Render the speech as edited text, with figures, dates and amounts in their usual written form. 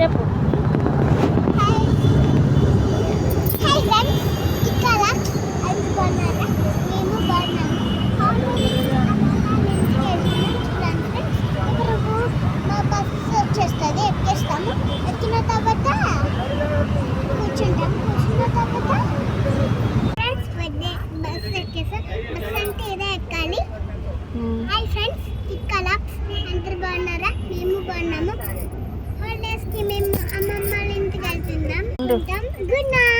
చెప్పు. వచ్చేస్తుంది, ఎక్కేస్తాము. ఎక్కిన తర్వాత కూర్చుంటాము. కూర్చున్న తర్వాత ఫ్రెండ్స్ బస్ ఎక్కేసాం. బస్ అంటే ఇదే ఎక్కాలి. హాయ్ ఫ్రెండ్స్, ఇక్కలాక్స్ అందరు బాగున్నారా? మేము బాగున్నాము. హాలిడేస్కి మేము అమ్మమ్మ వాళ్ళ ఇంటికి వెళ్తున్నాం. Good night.